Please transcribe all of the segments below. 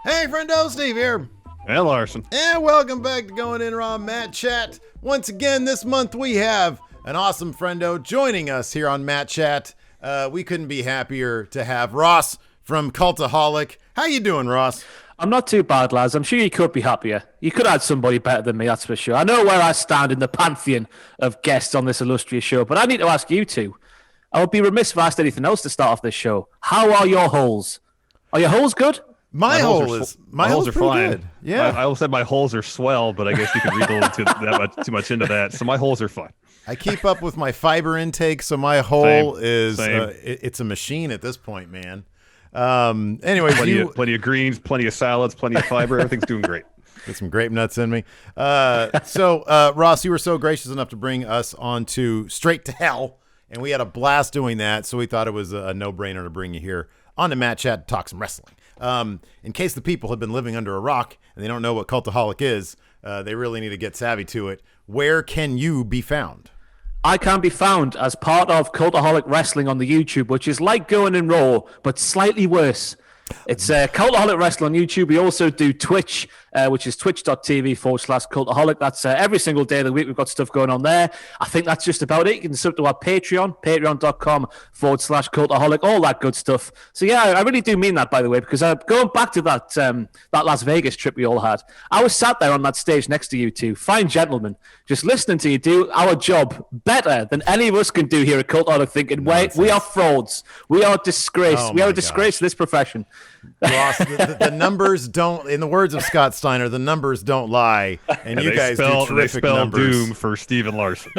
Hey, friendo, Steve here. And Larson. And welcome back to Going In Raw Matt Chat. Once again, this month we have an awesome friendo joining us here on Matt Chat. We couldn't be happier to have Ross from Cultaholic. How you doing, Ross? I'm not too bad, lads. I'm sure you could be happier. You could have somebody better than me, that's for sure. I know where I stand in the pantheon of guests on this illustrious show, but I need to ask you two. I would be remiss if I asked anything else to start off this show. How are your holes? Are your holes good? My holes are fine. Good. Yeah, I almost said my holes are swell, but I guess you could read a little too much into that. So my holes are fine. I keep up with my fiber intake, so my hole is it's a machine at this point, man. Anyway, plenty of greens, plenty of salads, plenty of fiber. Everything's doing great. Get some grape nuts in me. So Ross, you were so gracious enough to bring us on to Straight to Hell, and we had a blast doing that. So we thought it was a no-brainer to bring you here on the Matt Chat to talk some wrestling. In case the people have been living under a rock and they don't know what Cultaholic is, they really need to get savvy to it. Where can you be found? I can be found as part of Cultaholic Wrestling on the YouTube, which is like Going in Raw, but slightly worse. It's Cultaholic Wrestling on YouTube. We also do Twitch, which is twitch.tv/Cultaholic. That's every single day of the week. We've got stuff going on there. I think that's just about it. You can sub to our Patreon, patreon.com/Cultaholic, all that good stuff. So yeah, I really do mean that, by the way, because going back to that Las Vegas trip we all had, I was sat there on that stage next to you two, fine gentlemen, just listening to you do our job better than any of us can do here at Cultaholic, thinking, wait, we are frauds. We are disgrace. We are a disgrace to this profession. Ross, the numbers don't, in the words of Scott Steiner, the numbers don't lie, and you guys do terrific numbers. Doom for Steven Larson.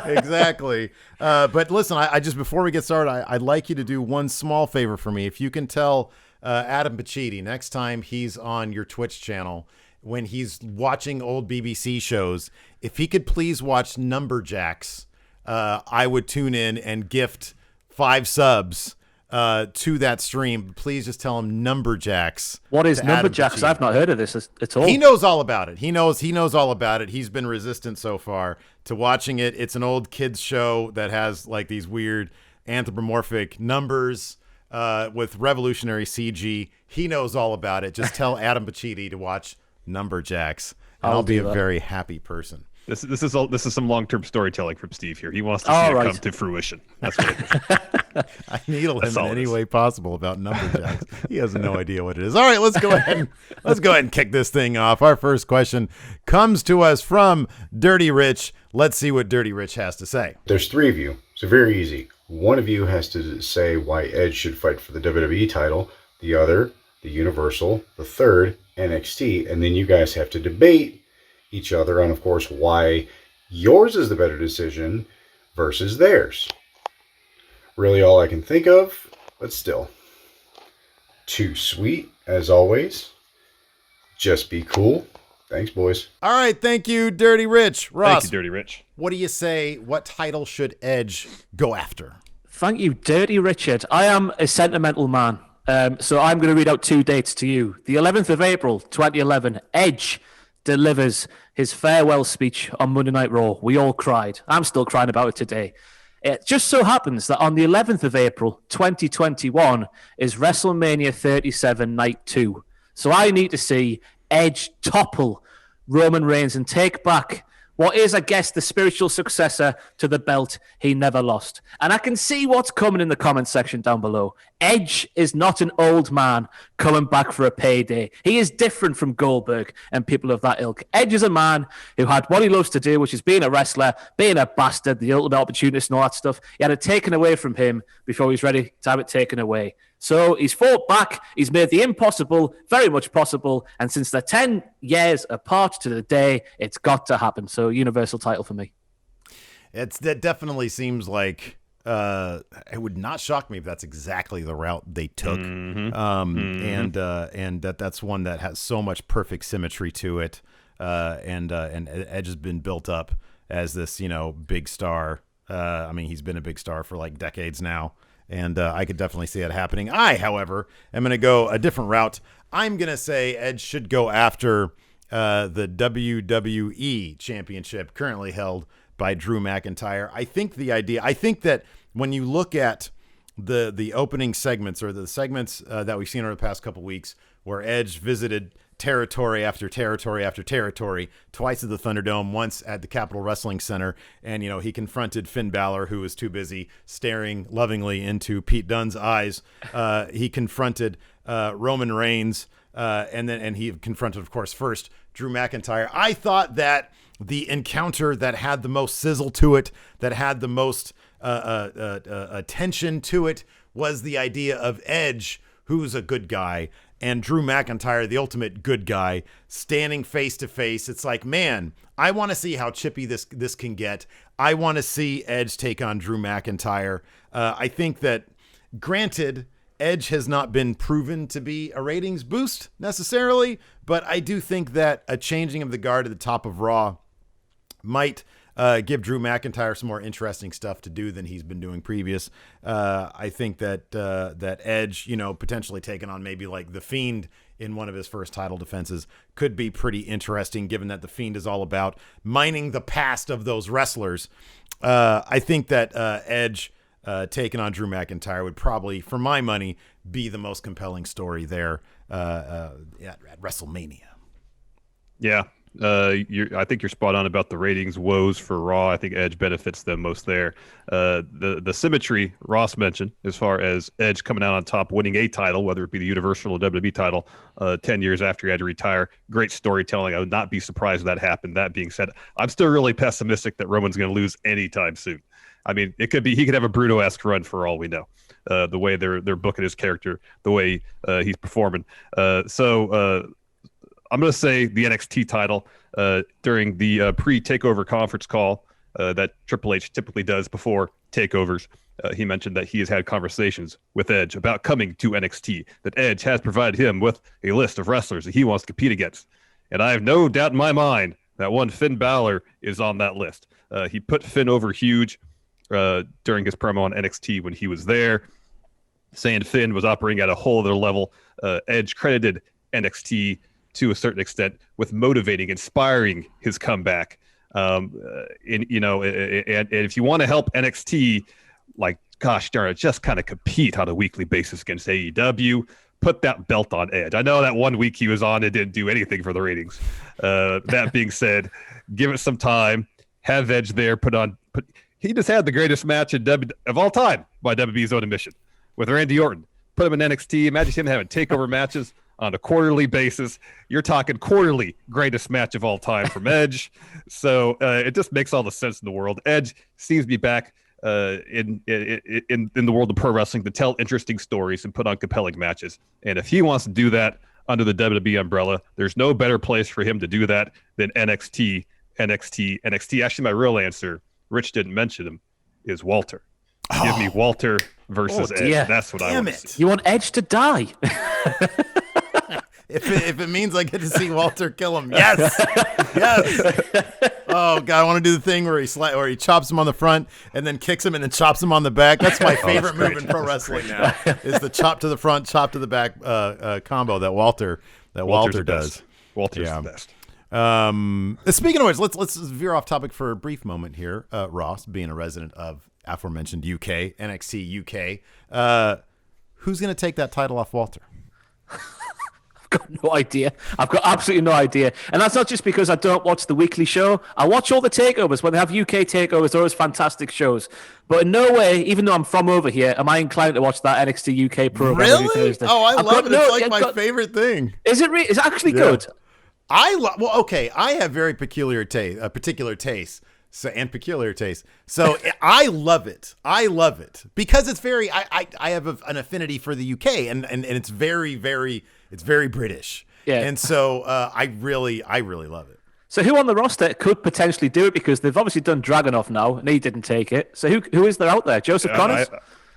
Exactly. But listen, I just, before we get started, I'd like you to do one small favor for me. If you can tell Adam Pacitti next time he's on your Twitch channel, when he's watching old BBC shows, if he could please watch Numberjacks, I would tune in and gift 5 subs to that stream. Please just tell him Numberjacks. What is Numberjacks? I've not heard of this at all. He knows all about it. He knows all about it. He's been resistant so far to watching it. It's an old kids show that has like these weird anthropomorphic numbers with revolutionary CG. He knows all about it. Just tell Adam Pacitti to watch Numberjacks, and I'll be a very happy person. This is some long-term storytelling from Steve here. He wants to see it come to fruition. That's what it is. I needle him in any way possible about Numberjacks. He has no idea what it is. All right, let's go ahead and kick this thing off. Our first question comes to us from Dirty Rich. Let's see what Dirty Rich has to say. There's 3 of you, so very easy. One of you has to say why Edge should fight for the WWE title, the other, the Universal, the third, NXT, and then you guys have to debate each other on, of course, why yours is the better decision versus theirs. Really all I can think of, but still. Too sweet, as always. Just be cool. Thanks, boys. All right, thank you, Dirty Rich. Ross, thank you, Dirty Rich. What do you say? What title should Edge go after? Thank you, Dirty Richard. I am a sentimental man, so I'm going to read out 2 dates to you. The 11th of April, 2011, Edge delivers his farewell speech on Monday Night Raw. We all cried. I'm still crying about it today. It just so happens that on the 11th of April, 2021, is WrestleMania 37 Night 2. So I need to see Edge topple Roman Reigns and take back what is, I guess, the spiritual successor to the belt he never lost. And I can see what's coming in the comment section down below. Edge is not an old man coming back for a payday. He is different from Goldberg and people of that ilk. Edge is a man who had what he loves to do, which is being a wrestler, being a bastard, the ultimate opportunist and all that stuff. He had it taken away from him before he's ready to have it taken away. So he's fought back, he's made the impossible very much possible, and since they're 10 years apart to the day, it's got to happen. So Universal title for me. That definitely seems like it would not shock me if that's exactly the route they took. And that's one that has so much perfect symmetry to it. And Edge has been built up as this, big star. I mean, he's been a big star for like decades now. And I could definitely see it happening. I, however, am going to go a different route. I'm going to say Edge should go after the WWE Championship, currently held by Drew McIntyre. I think that when you look at the opening segments, or the segments that we've seen over the past couple weeks, where Edge visited territory after territory after territory, twice at the Thunderdome, once at the Capitol Wrestling Center. And, he confronted Finn Balor, who was too busy staring lovingly into Pete Dunne's eyes. He confronted Roman Reigns, and he confronted, of course, first Drew McIntyre. I thought that the encounter that had the most sizzle to it, that had the most attention to it, was the idea of Edge, who's a good guy, and Drew McIntyre, the ultimate good guy, standing face to face. It's like, man, I want to see how chippy this can get. I want to see Edge take on Drew McIntyre. I think that, granted, Edge has not been proven to be a ratings boost necessarily, but I do think that a changing of the guard at the top of Raw might give Drew McIntyre some more interesting stuff to do than he's been doing previous. I think that that Edge, potentially taking on maybe like The Fiend in one of his first title defenses could be pretty interesting, given that The Fiend is all about mining the past of those wrestlers. I think that Edge taking on Drew McIntyre would probably, for my money, be the most compelling story there at WrestleMania. Yeah. I think you're spot on about the ratings woes for Raw. I think Edge benefits them most there. The symmetry Ross mentioned, as far as Edge coming out on top, winning a title, whether it be the Universal or WWE title, 10 years after he had to retire. Great storytelling. I would not be surprised if that happened. That being said, I'm still really pessimistic that Roman's going to lose anytime soon. I mean, he could have a Bruno-esque run for all we know. The way they're booking his character, the way he's performing. So I'm going to say the NXT title during the pre-takeover conference call that Triple H typically does before takeovers. He mentioned that he has had conversations with Edge about coming to NXT, that Edge has provided him with a list of wrestlers that he wants to compete against. And I have no doubt in my mind that one Finn Balor is on that list. He put Finn over huge during his promo on NXT when he was there, saying Finn was operating at a whole other level. Edge credited NXT to a certain extent with motivating, inspiring his comeback. And if you want to help NXT, like, gosh darn it, just kind of compete on a weekly basis against AEW, put that belt on Edge. I know that 1 week he was on, it didn't do anything for the ratings. That being said, give it some time, have Edge there, he just had the greatest match of all time by WWE's own admission with Randy Orton. Put him in NXT. Imagine him having takeover matches on a quarterly basis. You're talking quarterly greatest match of all time from Edge. So it just makes all the sense in the world. Edge seems to be back in the world of pro wrestling to tell interesting stories and put on compelling matches. And if he wants to do that under the WWE umbrella, there's no better place for him to do that than NXT. Actually, my real answer, Rich didn't mention him, is Walter. Give me Walter versus Edge. That's what I want to see. You want Edge to die? If it means I get to see Walter kill him, yes. Oh God, I want to do the thing where he chops him on the front and then kicks him and then chops him on the back. That's my favorite move in pro wrestling now. Is the chop to the front, chop to the back combo that Walter does. Walter's the best. Speaking of which, let's veer off topic for a brief moment here. Ross, being a resident of aforementioned UK, NXT UK, who's going to take that title off Walter? I've got no idea. I've got absolutely no idea. And that's not just because I don't watch the weekly show. I watch all the takeovers. When they have UK takeovers, they're always fantastic shows. But in no way, even though I'm from over here, am I inclined to watch that NXT UK program every Thursday. Oh, I love it. It's like my favorite thing. Is it? Is it actually good? I have very particular taste. And peculiar taste. So I love it. Because it's very. I have an affinity for the UK, and it's very, very. It's very British. Yeah. And so I really love it. So who on the roster could potentially do it? Because they've obviously done Dragunov now, and he didn't take it. So who is there out there? Joseph Connors?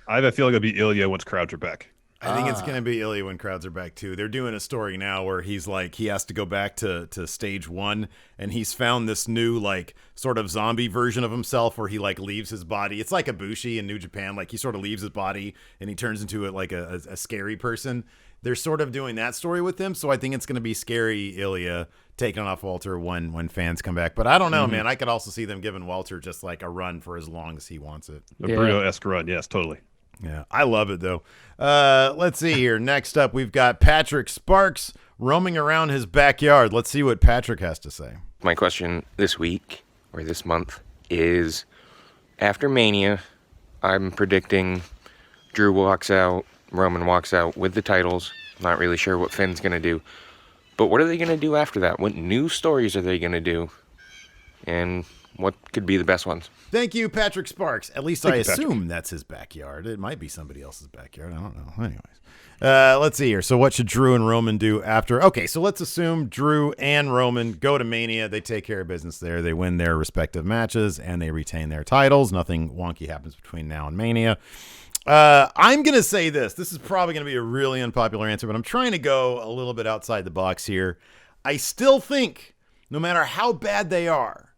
I have a feeling it'll be Ilya once crowds are back. I think it's going to be Ilya when crowds are back, too. They're doing a story now where he's like, he has to go back to stage one, and he's found this new, like, sort of zombie version of himself where he, like, leaves his body. It's like Ibushi in New Japan. Like, he sort of leaves his body, and he turns into, a scary person. They're sort of doing that story with him, so I think it's going to be scary Ilya taking off Walter when fans come back. But I don't know, man. I could also see them giving Walter just, like, a run for as long as he wants it. A Bruno-esque run, yes, totally. Yeah, I love it, though. Let's see here. Next up, we've got Patrick Sparks roaming around his backyard. Let's see what Patrick has to say. My question this week, or this month, is after Mania, I'm predicting Drew walks out, Roman walks out with the titles. Not really sure what Finn's going to do. But what are they going to do after that? What new stories are they going to do? And what could be the best ones? Thank you, Patrick Sparks. At least I assume that's his backyard. It might be somebody else's backyard. I don't know. Anyways. Let's see here. So what should Drew and Roman do after? Okay, so let's assume Drew and Roman go to Mania. They take care of business there. They win their respective matches, and they retain their titles. Nothing wonky happens between now and Mania. I'm going to say this. This is probably going to be a really unpopular answer, but I'm trying to go a little bit outside the box here. I still think, no matter how bad they are,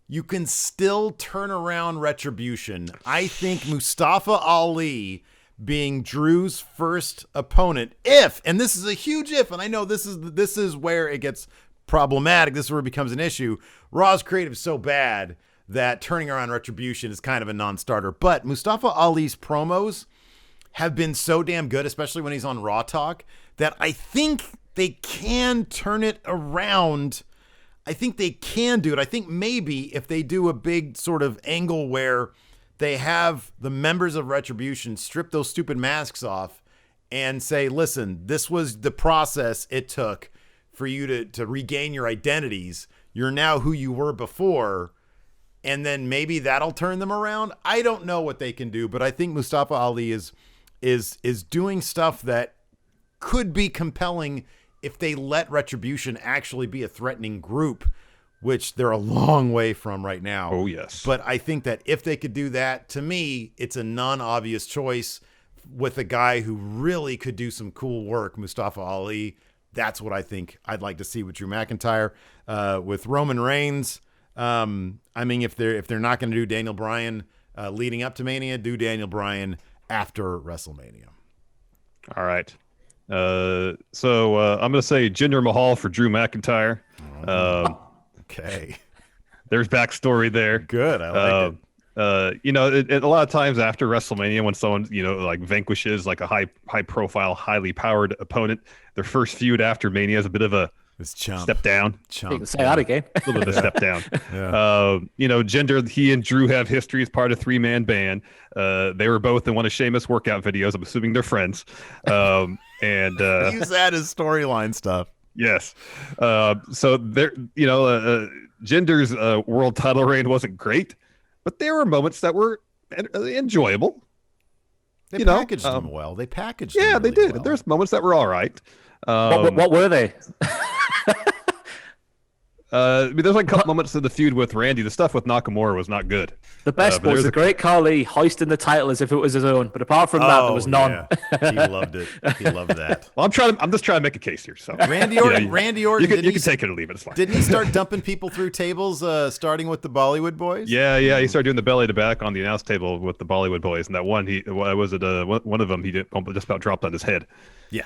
you can still turn around Retribution. I think Mustafa Ali being Drew's first opponent, if, and this is a huge if, and I know this is where it gets problematic, this is where it becomes an issue. Raw's creative is so bad that turning around Retribution is kind of a non-starter. But Mustafa Ali's promos have been so damn good, especially when he's on Raw Talk, that I think they can turn it around. I think they can do it. I think maybe if they do a big sort of angle where they have the members of Retribution strip those stupid masks off and say, listen, this was the process it took for you to regain your identities. You're now who you were before. And then maybe that'll turn them around. I don't know what they can do, but I think Mustafa Ali is doing stuff that could be compelling if they let Retribution actually be a threatening group, which they're a long way from right now. Oh, yes. But I think that if they could do that, to me, it's a non-obvious choice with a guy who really could do some cool work, Mustafa Ali. That's what I think I'd like to see with Drew McIntyre. With Roman Reigns, I mean, if they're not going to do Daniel Bryan leading up to Mania, do Daniel Bryan after WrestleMania. All right. I'm going to say Jinder Mahal for Drew McIntyre. Okay. There's backstory there. Good. I like it. A lot of times after WrestleMania, when someone, like vanquishes like a high profile, highly powered opponent, their first feud after Mania is a bit of a step down. You can say that again. A little bit of a step down. Yeah. Jinder, he and Drew have history as part of a 3-man band. They were both in one of Sheamus workout videos. I'm assuming they're friends. And use that as storyline stuff. Yes. So there, Jinder's world title reign wasn't great, but there were moments that were enjoyable. They packaged them well. They packaged them they really did. well. There's moments that were all right. What were they? There's like a couple moments of the feud with Randy. The stuff with Nakamura was not good. The best was the Great Khali hoisting the title as if it was his own. But apart from that, there was none. Yeah. He loved it. He loved that. Well, I'm just trying to make a case here. So Randy Orton. You can take it or leave it. It's fine. Didn't he start dumping people through tables, starting with the Bollywood Boys? Yeah. He started doing the belly to back on the announce table with the Bollywood Boys, and that one one of them he just about dropped on his head. Yeah.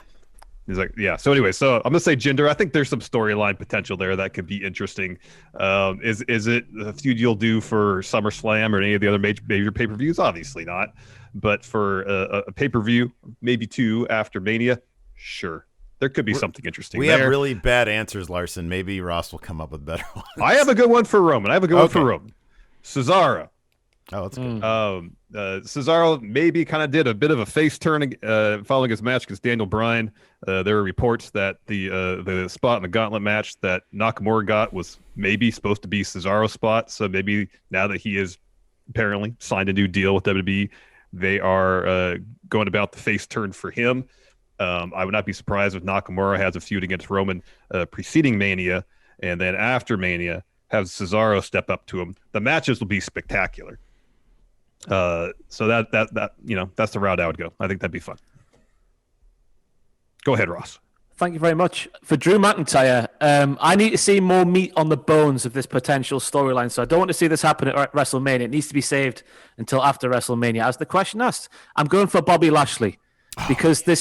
He's like, yeah. So anyway, I'm gonna say Jinder. I think there's some storyline potential there that could be interesting. Is it a feud you'll do for SummerSlam or any of the other major pay-per-views? Obviously not. But for a pay-per-view, maybe 2 after Mania, sure. There could be something interesting. We have really bad answers, Larson. Maybe Ross will come up with better ones. I have a good one for Roman. Cesaro. Oh, that's good. Cesaro maybe kind of did a bit of a face turn following his match against Daniel Bryan. There were reports that the spot in the gauntlet match that Nakamura got was maybe supposed to be Cesaro's spot. So maybe now that he has apparently signed a new deal with WWE, they are going about the face turn for him. I would not be surprised if Nakamura has a feud against Roman preceding Mania, and then after Mania have Cesaro step up to him. The matches will be spectacular. So that that's the route I would go. I think that'd be fun. Go ahead, Ross. Thank you very much. For Drew McIntyre, I need to see more meat on the bones of this potential storyline. So I don't want to see this happen at WrestleMania. It needs to be saved until after WrestleMania. As the question asked, I'm going for Bobby Lashley because the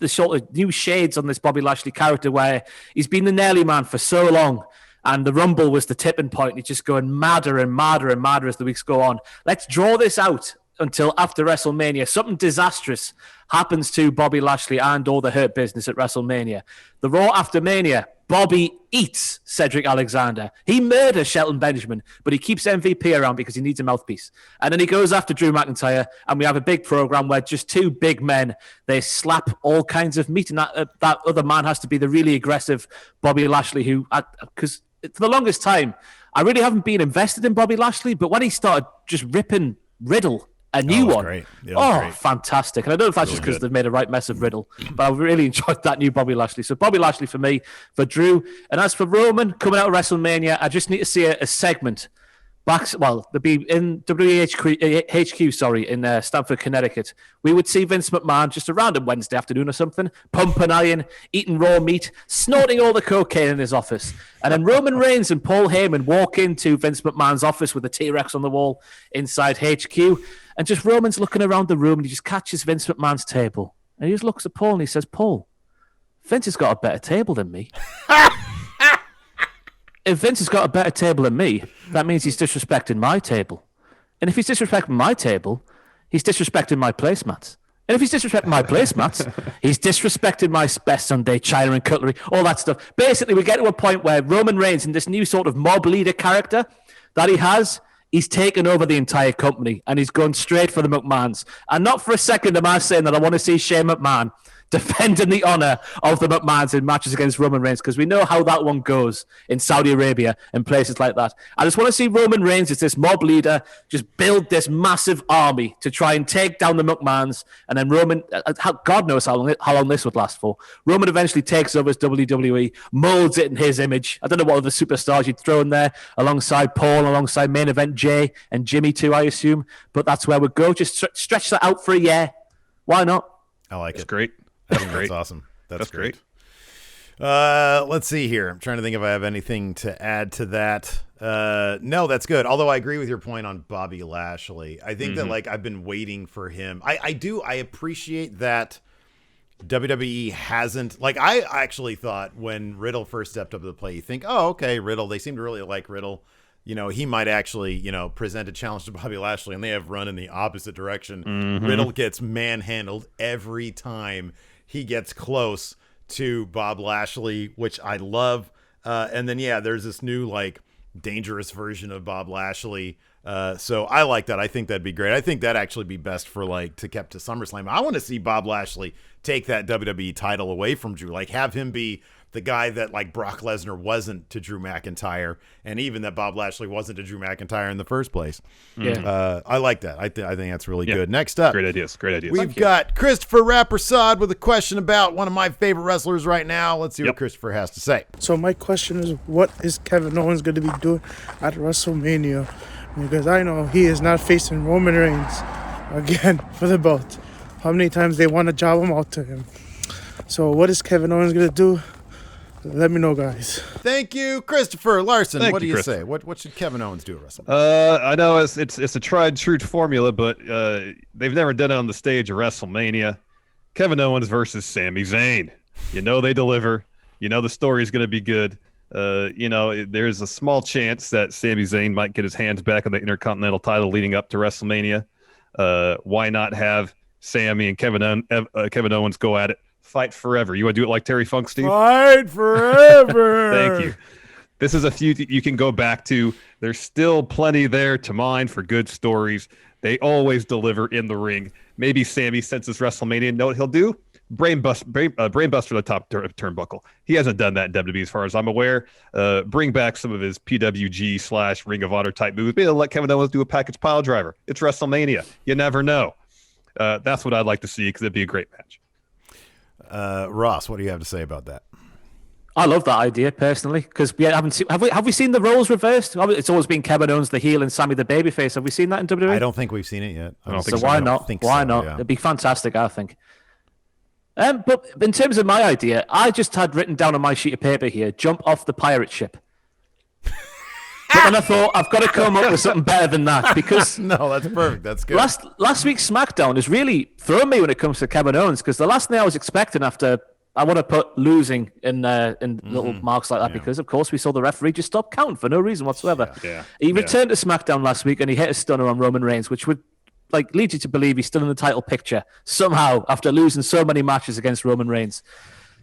sort of new shades on this Bobby Lashley character where he's been the Nelly man for so long. And the Rumble was the tipping point. It's just going madder and madder and madder as the weeks go on. Let's draw this out until after WrestleMania. Something disastrous happens to Bobby Lashley and all the Hurt Business at WrestleMania. The Raw after Mania, Bobby eats Cedric Alexander. He murders Shelton Benjamin, but he keeps MVP around because he needs a mouthpiece. And then he goes after Drew McIntyre, and we have a big program where just two big men, they slap all kinds of meat, and that other man has to be the really aggressive Bobby Lashley, who, because for the longest time, I really haven't been invested in Bobby Lashley, but when he started just ripping Riddle, a new one. Great. Great. Fantastic. And I don't know if that's just because they've made a right mess of Riddle, but I really enjoyed that new Bobby Lashley. So Bobby Lashley for me, for Drew. And as for Roman, coming out of WrestleMania, I just need to see a segment they'll be in WHQ, in Stamford, Connecticut. We would see Vince McMahon just a random Wednesday afternoon or something, pumping iron, eating raw meat, snorting all the cocaine in his office. And then Roman Reigns and Paul Heyman walk into Vince McMahon's office with a T-Rex on the wall inside HQ. And just Roman's looking around the room and he just catches Vince McMahon's table. And he just looks at Paul and he says, Paul, Vince has got a better table than me. If Vince has got a better table than me, that means he's disrespecting my table. And if he's disrespecting my table, he's disrespecting my placemats. And if he's disrespecting my placemats, he's disrespecting my best Sunday china and cutlery, all that stuff. Basically, we get to a point where Roman Reigns, in this new sort of mob leader character that he has, he's taken over the entire company and he's gone straight for the McMahons. And not for a second am I saying that I want to see Shane McMahon defending the honor of the McMahons in matches against Roman Reigns, because we know how that one goes in Saudi Arabia and places like that. I just want to see Roman Reigns as this mob leader just build this massive army to try and take down the McMahons, and then Roman, God knows how long this would last for. Roman eventually takes over as WWE, molds it in his image. I don't know what other superstars you'd throw in there alongside Paul, alongside main event Jay and Jimmy too, I assume, but that's where we go. Just stretch that out for a year. Why not? I like it. It's great. That's awesome. That's great. Let's see here. I'm trying to think if I have anything to add to that. No, that's good. Although I agree with your point on Bobby Lashley. I think that I've been waiting for him. I appreciate that WWE hasn't, I actually thought when Riddle first stepped up to the plate, you think, oh, okay, Riddle. They seem to really like Riddle. He might actually, present a challenge to Bobby Lashley, and they have run in the opposite direction. Riddle gets manhandled every time he gets close to Bob Lashley, which I love. And then, there's this new, dangerous version of Bob Lashley. So I like that. I think that'd be great. I think that'd actually be best for, to keep to SummerSlam. I want to see Bob Lashley take that WWE title away from Drew. have him be the guy that Brock Lesnar wasn't to Drew McIntyre, and even that Bob Lashley wasn't to Drew McIntyre in the first place. Yeah, I like that. I think that's really good. Next up, great ideas. We've got Christopher Rappersad with a question about one of my favorite wrestlers right now. Let's see what Christopher has to say. So my question is, what is Kevin Owens going to be doing at WrestleMania? Because I know he is not facing Roman Reigns again for the belt. How many times they want to job him out to him? So what is Kevin Owens going to do? Let me know, guys. Thank you, Christopher. Larson, what do you say? What should Kevin Owens do at WrestleMania? I know it's a tried and true formula, but they've never done it on the stage of WrestleMania. Kevin Owens versus Sami Zayn. They deliver. The story is going to be good. There's a small chance that Sami Zayn might get his hands back on the Intercontinental title leading up to WrestleMania. Why not have Sami and Kevin Owens go at it? Fight forever. You want to do it like Terry Funk, Steve? Fight forever. Thank you. This is a feud you can go back to. There's still plenty there to mine for good stories. They always deliver in the ring. Maybe Sami senses WrestleMania. Know what he'll do? Brainbuster the top turnbuckle. He hasn't done that in WWE as far as I'm aware. Bring back some of his PWG / Ring of Honor type moves. Maybe let Kevin Owens do a package pile driver. It's WrestleMania. You never know. That's what I'd like to see because it'd be a great match. Ross, what do you have to say about that? I love that idea personally because we haven't seen. Have we seen the roles reversed? It's always been Kevin Owens the heel and Sami the babyface. Have we seen that in WWE? I don't think we've seen it yet. Why not? Why not? Yeah. It'd be fantastic, I think. But in terms of my idea, I just had written down on my sheet of paper here: jump off the pirate ship. But then I thought I've got to come up with something better than that because no, that's perfect. That's good. Last week's SmackDown has really thrown me when it comes to Kevin Owens because the last thing I was expecting after I want to put losing in little marks like that because of course we saw the referee just stop counting for no reason whatsoever. He returned to SmackDown last week and he hit a stunner on Roman Reigns, which would like leads you to believe he's still in the title picture somehow after losing so many matches against Roman Reigns.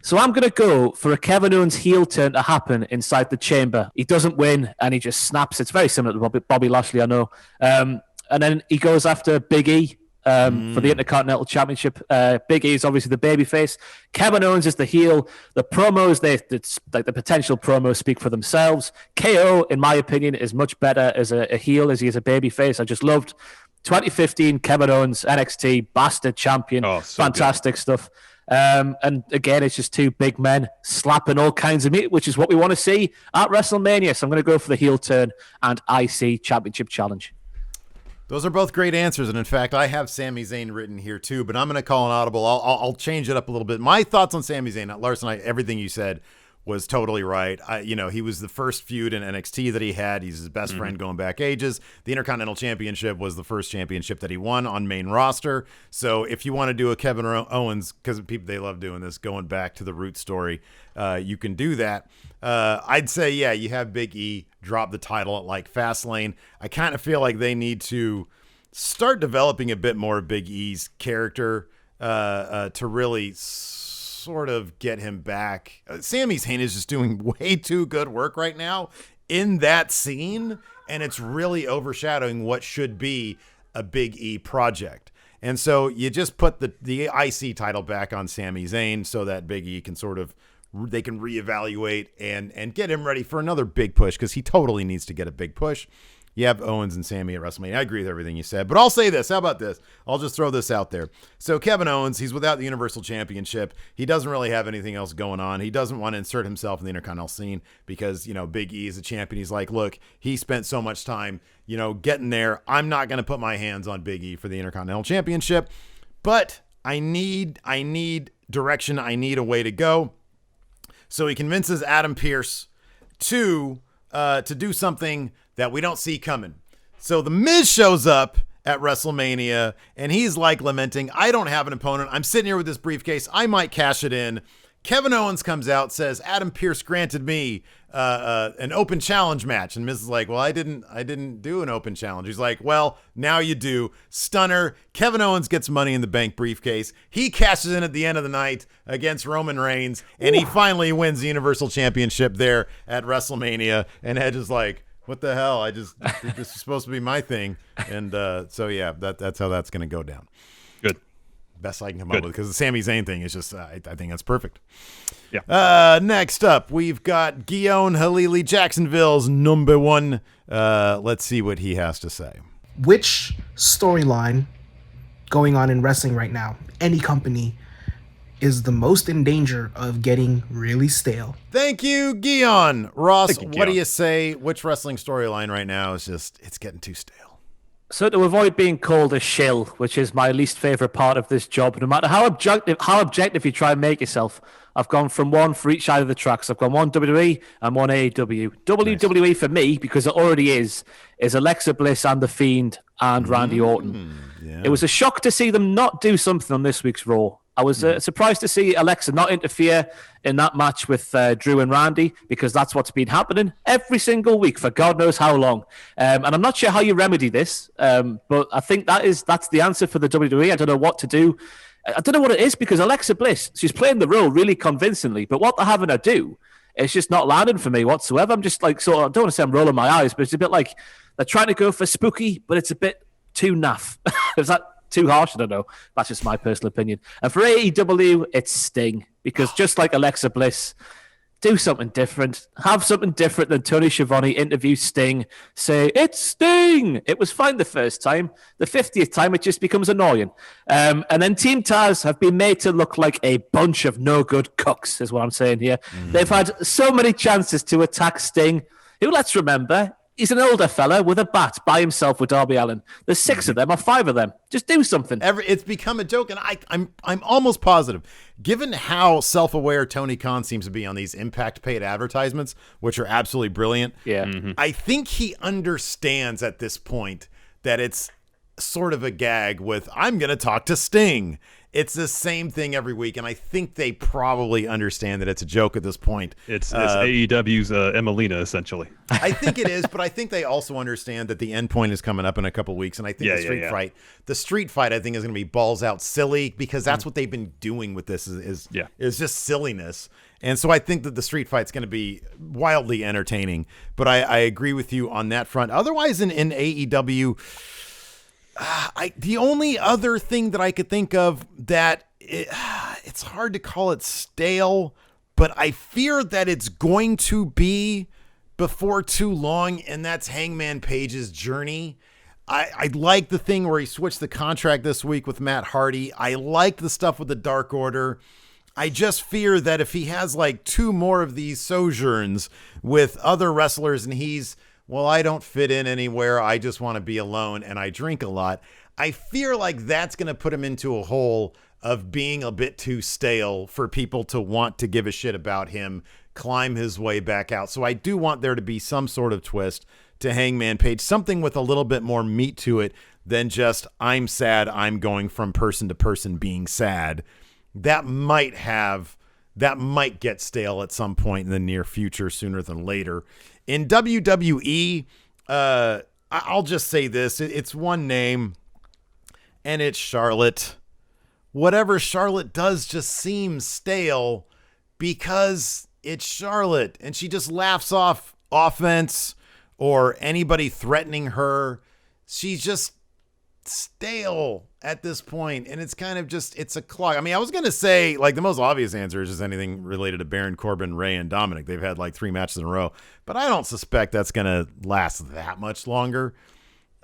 So I'm going to go for a Kevin Owens heel turn to happen inside the chamber. He doesn't win, and he just snaps. It's very similar to Bobby Lashley, I know. And then he goes after Big E for the Intercontinental Championship. Big E is obviously the babyface. Kevin Owens is the heel. The promos, like the potential promos speak for themselves. KO, in my opinion, is much better as a heel as he is a babyface. I just loved 2015 Kevin Owens, NXT, bastard champion. Fantastic stuff. And again, it's just two big men slapping all kinds of meat, which is what we want to see at WrestleMania. So I'm going to go for the heel turn and IC Championship Challenge. Those are both great answers, and in fact, I have Sami Zayn written here too, but I'm going to call an audible. I'll change it up a little bit. My thoughts on Sami Zayn, Larson, everything you said was totally right. He was the first feud in NXT that he had. He's his best friend going back ages. The Intercontinental Championship was the first championship that he won on main roster. So if you want to do a Kevin Owens, because people, they love doing this, going back to the root story, you can do that. I'd say, yeah, you have Big E drop the title at like Fastlane. I kind of feel like they need to start developing a bit more of Big E's character to really sort of get him back. Sami Zayn is just doing way too good work right now in that scene, and it's really overshadowing what should be a Big E project. And so you just put the IC title back on Sami Zayn so that Big E can sort of, they can reevaluate and get him ready for another big push, because he totally needs to get a big push. You have Owens and Sami at WrestleMania. I agree with everything you said, but I'll say this. How about this? I'll just throw this out there. So Kevin Owens, he's without the Universal Championship. He doesn't really have anything else going on. He doesn't want to insert himself in the Intercontinental scene because, Big E is a champion. He's like, look, he spent so much time, getting there. I'm not going to put my hands on Big E for the Intercontinental Championship, but I need direction. I need a way to go. So he convinces Adam Pearce to do something that we don't see coming. So the Miz shows up at WrestleMania, and he's like lamenting, I don't have an opponent. I'm sitting here with this briefcase. I might cash it in. Kevin Owens comes out, says, Adam Pearce granted me an open challenge match. And Miz is like, well, I didn't do an open challenge. He's like, well, now you do. Stunner. Kevin Owens gets Money in the Bank briefcase. He cashes in at the end of the night against Roman Reigns, and he finally wins the Universal Championship there at WrestleMania. And Edge is like, what the hell? This is supposed to be my thing. And so, yeah, that's how that's going to go down. Good. Best I can come up with, because the Sami Zayn thing is just, I think that's perfect. Yeah. Next up, we've got Guillaume Halili, Jacksonville's number one. Let's see what he has to say. Which storyline going on in wrestling right now, any company, is the most in danger of getting really stale? Thank you, Guillaume. Ross, you, what do you say? Which wrestling storyline right now is just, it's getting too stale? So to avoid being called a shill, which is my least favorite part of this job, no matter how objective you try and make yourself, I've gone from one for each side of the tracks. I've gone one WWE and one AEW. WWE for me, because it already is Alexa Bliss and The Fiend and Randy Orton. Yeah. It was a shock to see them not do something on this week's Raw. I was surprised to see Alexa not interfere in that match with Drew and Randy, because that's what's been happening every single week for God knows how long. And I'm not sure how you remedy this, but I think that's the answer for the WWE. I don't know what to do. I don't know what it is, because Alexa Bliss, she's playing the role really convincingly, but what they're having her do, it's just not landing for me whatsoever. I'm just like, I don't want to say I'm rolling my eyes, but it's a bit like they're trying to go for spooky, but it's a bit too naff. Is that too harsh? I don't know. That's just my personal opinion. And for AEW, it's Sting, because just like Alexa Bliss, do something different. Have something different than Tony Schiavone interview Sting. Say, it's Sting! It was fine the first time. The 50th time, it just becomes annoying. And then Team Taz have been made to look like a bunch of no-good cooks, is what I'm saying here. They've had so many chances to attack Sting, who, let's remember, he's an older fella with a bat by himself with Darby Allin. There's 6 of them or 5 of them. Just do something. It's become a joke, and I'm almost positive, given how self-aware Tony Khan seems to be on these Impact paid advertisements, which are absolutely brilliant. Yeah. I think he understands at this point that it's sort of a gag with, I'm going to talk to Sting. It's the same thing every week, and I think they probably understand that it's a joke at this point. It's AEW's Emelina, essentially. I think it is, but I think they also understand that the end point is coming up in a couple weeks, and I think the street fight, I think, is going to be balls out silly, because that's what they've been doing with this is just silliness. And so I think that the street fight's going to be wildly entertaining, but I agree with you on that front. Otherwise, in AEW, the only other thing that I could think of that it's hard to call it stale, but I fear that it's going to be before too long, and that's Hangman Page's journey. I like the thing where he switched the contract this week with Matt Hardy. I like the stuff with the Dark Order. I just fear that if he has like 2 more of these sojourns with other wrestlers and he's, well, I don't fit in anywhere, I just want to be alone and I drink a lot, I fear like that's going to put him into a hole of being a bit too stale for people to want to give a shit about him, climb his way back out. So I do want there to be some sort of twist to Hangman Page, something with a little bit more meat to it than just I'm sad, I'm going from person to person being sad. That might get stale at some point in the near future, sooner than later. In WWE, I'll just say this. It's one name, and it's Charlotte. Whatever Charlotte does just seems stale because it's Charlotte, and she just laughs off offense or anybody threatening her. She's just stale at this point, and it's kind of just, it's a clog. I mean, I was going to say, like, the most obvious answer is just anything related to Baron Corbin, Ray, and Dominic. They've had like 3 matches in a row, but I don't suspect that's going to last that much longer.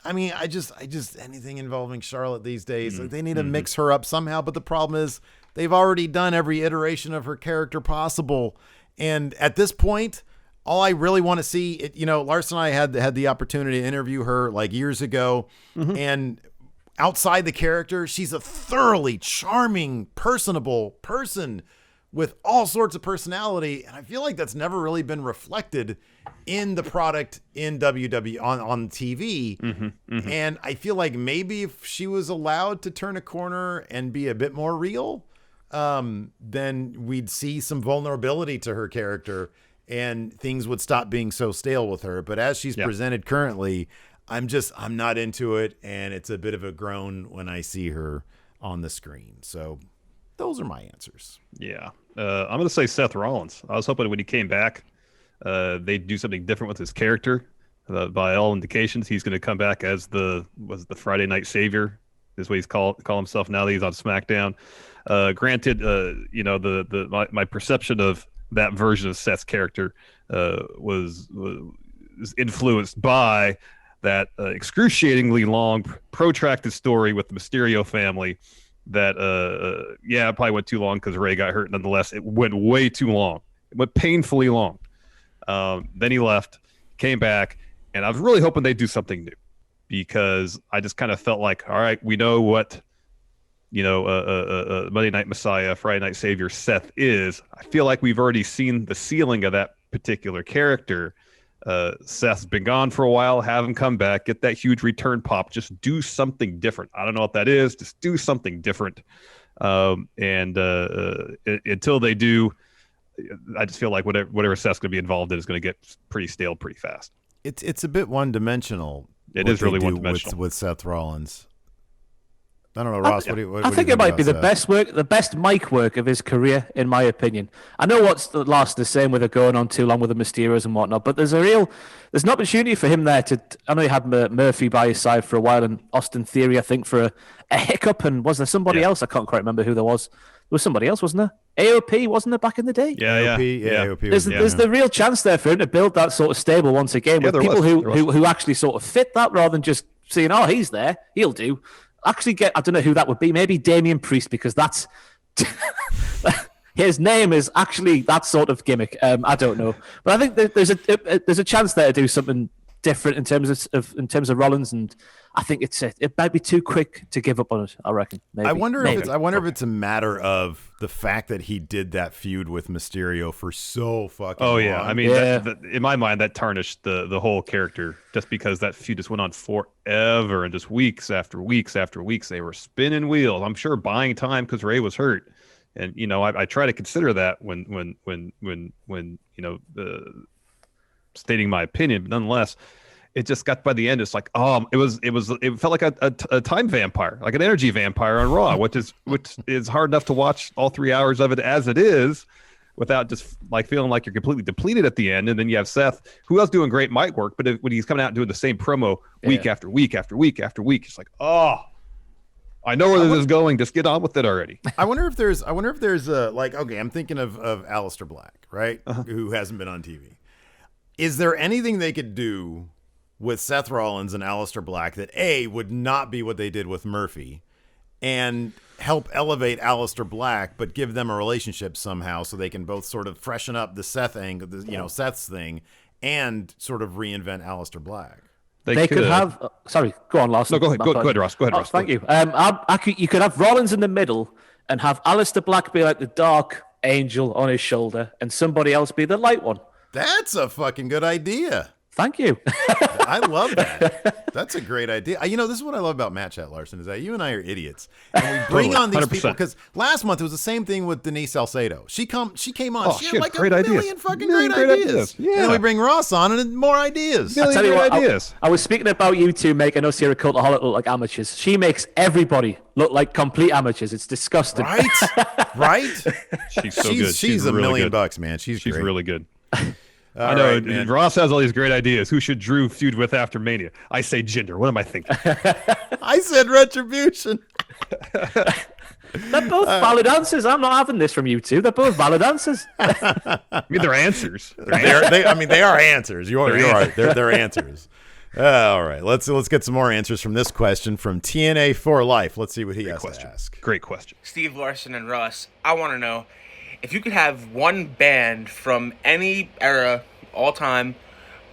I mean, I just anything involving Charlotte these days, like, they need to mix her up somehow, but the problem is they've already done every iteration of her character possible, and at this point, all I really want to see, Larson and I had the opportunity to interview her like years ago, and outside the character, she's a thoroughly charming, personable person with all sorts of personality, and I feel like that's never really been reflected in the product in WWE on TV. And I feel like maybe if she was allowed to turn a corner and be a bit more real, then we'd see some vulnerability to her character, and things would stop being so stale with her. But as she's presented currently, I'm not into it, and it's a bit of a groan when I see her on the screen. So those are my answers. Yeah. I'm going to say Seth Rollins. I was hoping when he came back, they'd do something different with his character. By all indications, he's going to come back as the Friday Night Savior, is what he's call himself now that he's on SmackDown. Granted, my perception of that version of Seth's character was influenced by that excruciatingly long, protracted story with the Mysterio family that, it probably went too long because Ray got hurt. Nonetheless, it went way too long. It went painfully long. Then he left, came back, and I was really hoping they'd do something new, because I just kind of felt like, all right, we know what Monday Night Messiah, Friday Night Savior Seth is. I feel like we've already seen the ceiling of that particular character. Seth's been gone for a while. Have him come back, get that huge return pop. Just do something different. I don't know what that is. Just do something different. Until they do, I just feel like whatever Seth's going to be involved in is going to get pretty stale pretty fast. It's a bit one-dimensional. It is really one-dimensional with Seth Rollins. I don't know, Ross. I think it might be the best mic work of his career, in my opinion. I know what's Larson the same with it going on too long with the Mysterios and whatnot, but there's an opportunity for him there to. I know he had Murphy by his side for a while, and Austin Theory, I think, for a hiccup. And was there somebody else? I can't quite remember who there was. There was somebody else, wasn't there? AOP, wasn't there back in the day? AOP. There's the real chance there for him to build that sort of stable once again with people who actually sort of fit that, rather than just saying, "Oh, he's there, he'll do." Actually I don't know who that would be. Maybe Damian Priest, because that's his name is actually that sort of gimmick. I don't know, but I think there's a chance there to do something different in terms of Rollins, and I think it might be too quick to give up on it. I reckon. Maybe. I wonder if it's a matter of the fact that he did that feud with Mysterio for so fucking long. Yeah, I mean, in my mind, that tarnished the whole character just because that feud just went on forever and just weeks after weeks after weeks. They were spinning wheels. I'm sure buying time because Ray was hurt, and I try to consider that when stating my opinion, but nonetheless. It just got by the end. It's like, it felt like a time vampire, like an energy vampire on Raw, which is hard enough to watch all 3 hours of it as it is, without just like feeling like you're completely depleted at the end. And then you have Seth, who else doing great mic work, but when he's coming out and doing the same promo week after week after week after week, it's like, I know where this is going. Just get on with it already. I wonder if there's okay, I'm thinking of Aleister Black, right? Who hasn't been on TV. Is there anything they could do with Seth Rollins and Aleister Black that would not be what they did with Murphy, and help elevate Aleister Black, but give them a relationship somehow so they can both sort of freshen up the Seth angle, Seth's thing, and sort of reinvent Aleister Black? They could have. Sorry, go on, Larson. No, go ahead, Ross. Go ahead, Ross. Thank you. You could have Rollins in the middle and have Aleister Black be like the dark angel on his shoulder, and somebody else be the light one. That's a fucking good idea. Thank you. I love that. That's a great idea. This is what I love about Matt Chat, Larson, is that you and I are idiots. And we bring on these 100%. People, because last month it was the same thing with Denise Salcedo. She came on. She had like a million fucking great ideas. Yeah. And then we bring Ross on and more ideas. I was speaking about you two making us here at Cultaholic look like amateurs. She makes everybody look like complete amateurs. It's disgusting. Right? She's so good. She's $1 million, man. She's great. Really good. I know. Right, Ross has all these great ideas. Who should Drew feud with after Mania? I say Jinder. What am I thinking? I said Retribution. They're both valid answers. I'm not having this from you two. They're both valid answers. I mean, they're answers. They are answers. You're right. They're answers. All right. Let's get some more answers from this question from TNA for Life. Let's see what he has to ask. Great question. Steve, Larson, and Ross, I want to know, if you could have one band from any era, all time,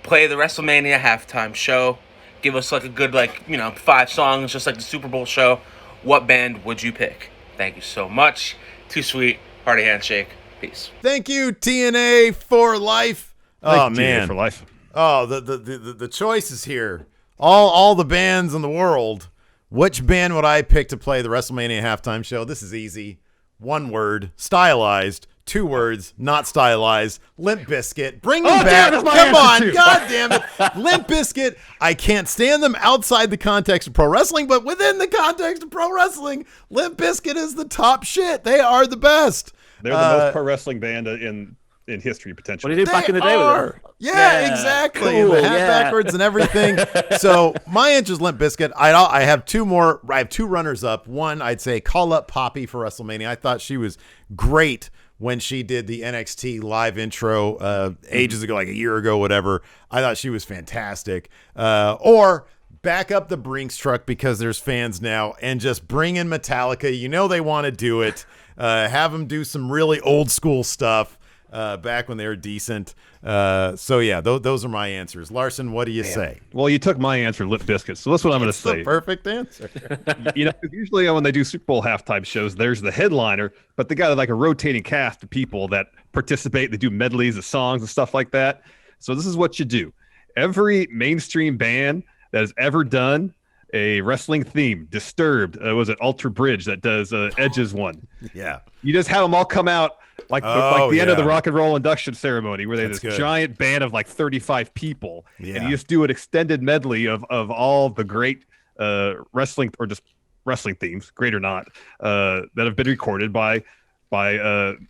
play the WrestleMania halftime show, give us like a good 5 songs, just like the Super Bowl show, what band would you pick? Thank you so much. Too sweet. Hearty handshake. Peace. Thank you, TNA for Life. Oh man, TNA for Life. Oh, the choices here. All the bands in the world. Which band would I pick to play the WrestleMania halftime show? This is easy. 1 word, stylized. 2 words, not stylized. Limp Bizkit. Bring them back. Come on. God damn it. Limp Bizkit. I can't stand them outside the context of pro wrestling, but within the context of pro wrestling, Limp Bizkit is the top shit. They are the best. They're the most pro wrestling band in history, potentially. What did you do back in the day with her? Yeah, exactly. Cool, the hat backwards and everything. So my answer is Limp Bizkit. I have 2 more. I have 2 runners up. One, I'd say call up Poppy for WrestleMania. I thought she was great when she did the NXT live intro ages ago, like a year ago, whatever. I thought she was fantastic. Or back up the Brinks truck because there's fans now and just bring in Metallica. They want to do it. Have them do some really old school stuff. Back when they were decent. So yeah, those are my answers. Larson, what do you say? Well, you took my answer, Limp Bizkit. So that's what I'm going to say. The perfect answer. Usually when they do Super Bowl halftime shows, there's the headliner, but they got like a rotating cast of people that participate. They do medleys of songs and stuff like that. So this is what you do. Every mainstream band that has ever done a wrestling theme, Disturbed, was it Alter Bridge that does Edge's one? Yeah. You just have them all come out like the end of the rock and roll induction ceremony where they have this giant band of like 35 people. Yeah. And you just do an extended medley of all the great wrestling or just wrestling themes, great or not, that have been recorded by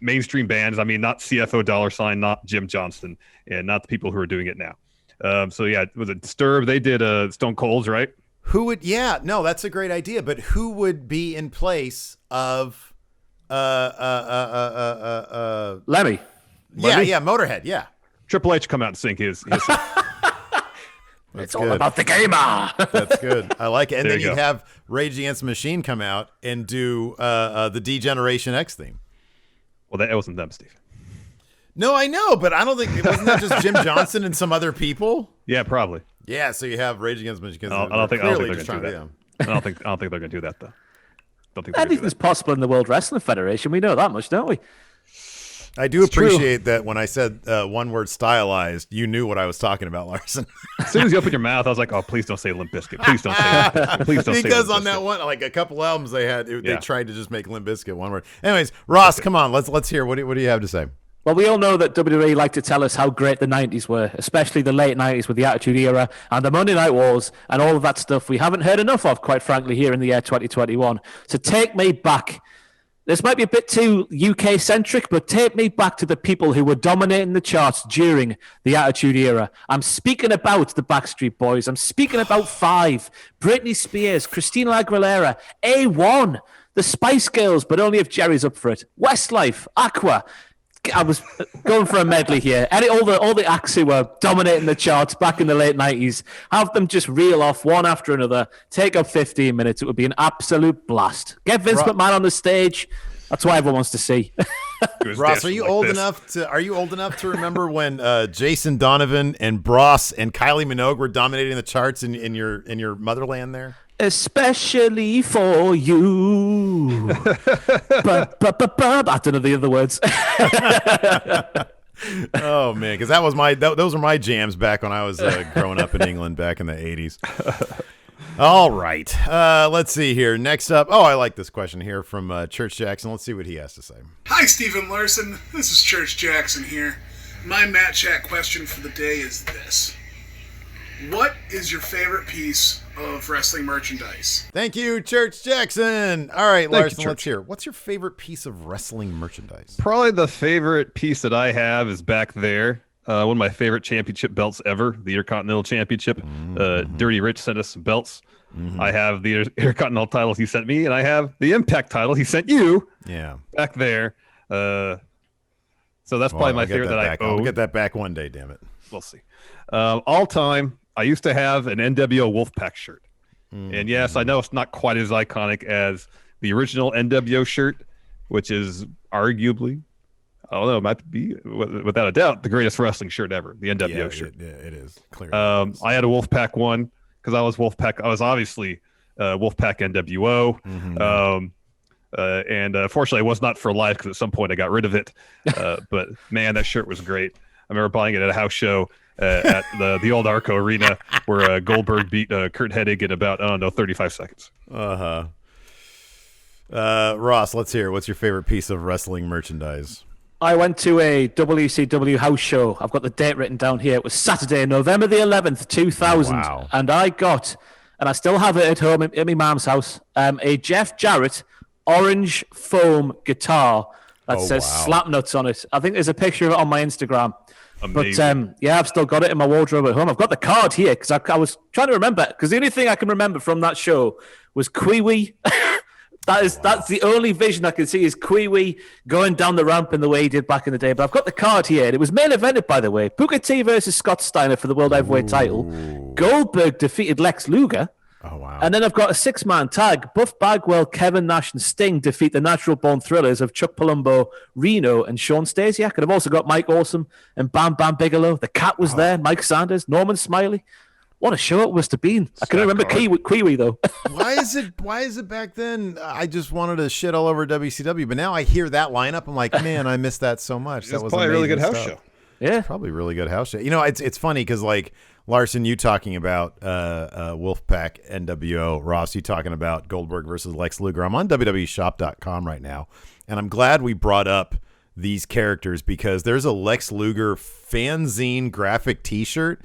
mainstream bands. I mean, not CFO $, not Jim Johnston, and not the people who are doing it now. So yeah, was it Disturbed? They did Stone Cold's, right? Who would? Yeah, no, that's a great idea. But who would be in place of Lemmy? Yeah, Motorhead. Yeah, Triple H come out and sing his It's all about the gamer. That's good. I like it. And then you you'd have Rage Against the Machine come out and do the D-Generation X theme. Well, that wasn't them, Steve. No, I know, but I don't think wasn't that just Jim Johnson and some other people? Yeah, probably. Yeah, so you have Rage Against the Machine. I don't think they're going to do that. I don't think they're going to do that though. Anything's possible in the World Wrestling Federation. We know that much, don't we? I do appreciate that when I said one word stylized, you knew what I was talking about, Larson. As soon as you open your mouth, I was like, "Oh, please don't say Limp Bizkit. Please don't say Limp Bizkit. Please don't say because Limp on that Bizkit." one, like a couple albums they had, they tried to just make Limp Bizkit one word. Anyways, Ross, come on, let's hear what do you have to say? Well, we all know that WWE like to tell us how great the 90s were, especially the late 90s with the Attitude Era and the Monday Night Wars and all of that stuff we haven't heard enough of, quite frankly, here in the year 2021. So take me back. This might be a bit too UK-centric, but take me back to the people who were dominating the charts during the Attitude Era. I'm speaking about the Backstreet Boys. I'm speaking about Five, Britney Spears, Christina Aguilera, A1, the Spice Girls, but only if Jerry's up for it, Westlife, Aqua. I was going for a medley here. All the acts who were dominating the charts back in the late 90s, have them just reel off one after another, take up 15 minutes. It would be an absolute blast. Get Vince McMahon on the stage. That's what everyone wants to see. Ross, are you old enough to remember when Jason Donovan and Bros and Kylie Minogue were dominating the charts in your motherland there? Especially for you. I don't know the other words. Oh man, because that was those were my jams back when I was growing up in England back in the 80s. All right, let's see here. Next up, I like this question here from Church Jackson. Let's see what he has to say. Hi, Stephen Larson. This is Church Jackson here. My Matt Chat question for the day is this. What is your favorite piece of wrestling merchandise? Thank you, Church Jackson. All right, Larson, let's hear. What's your favorite piece of wrestling merchandise? Probably the favorite piece that I have is back there. One of my favorite championship belts ever, the Intercontinental Championship. Dirty Rich sent us some belts. I have the Intercontinental titles he sent me, and I have the Impact title he sent you. Yeah, back there. So that's probably my favorite that I own. I'll get that back one day, damn it. We'll see. All time, I used to have an NWO Wolfpack shirt. And yes, I know it's not quite as iconic as the original NWO shirt, which is arguably, I don't know, it might be, without a doubt, the greatest wrestling shirt ever, the NWO shirt. It is, clearly. I had a Wolfpack one because I was Wolfpack. I was obviously Wolfpack NWO. And fortunately, it was not for life because at some point I got rid of it. But, man, that shirt was great. I remember buying it at a house show at the old Arco Arena where Goldberg beat Kurt Hennig in about, 35 seconds. Ross, let's hear. What's your favorite piece of wrestling merchandise? I went to a WCW house show. I've got the date written down here. It was Saturday, November the 11th, 2000. Wow. And I got, and I still have it at home at my mom's house, a Jeff Jarrett orange foam guitar that says Slapnuts on it. I think there's a picture of it on my Instagram. Amazing. But I've still got it in my wardrobe at home. I've got the card here because I was trying to remember, because the only thing I can remember from that show was Kwee-Wee. That's the only vision I can see is Kwee-Wee going down the ramp in the way he did back in the day. But I've got the card here. And it was main evented, by the way. Booker T versus Scott Steiner for the World Heavyweight title. Goldberg defeated Lex Luger. Oh, wow. And then I've got a 6-man tag. Buff Bagwell, Kevin Nash, and Sting defeat the Natural Born Thrillers of Chuck Palumbo, Reno, and Sean Stasiak. And I've also got Mike Awesome and Bam Bam Bigelow. The Cat was there. Mike Sanders, Norman Smiley. What a show it must have been. I couldn't remember Kwee-Wee, though. Why is it back then? I just wanted to shit all over WCW, but now I hear that lineup. I'm like, man, I missed that so much. That was probably a really good house stuff. show. Yeah. Probably a really good house show. You know, it's funny because, like, Larson, you talking about Wolfpack, NWO, Ross, you talking about Goldberg versus Lex Luger. I'm on WWEshop.com right now, and I'm glad we brought up these characters because there's a Lex Luger fanzine graphic T-shirt,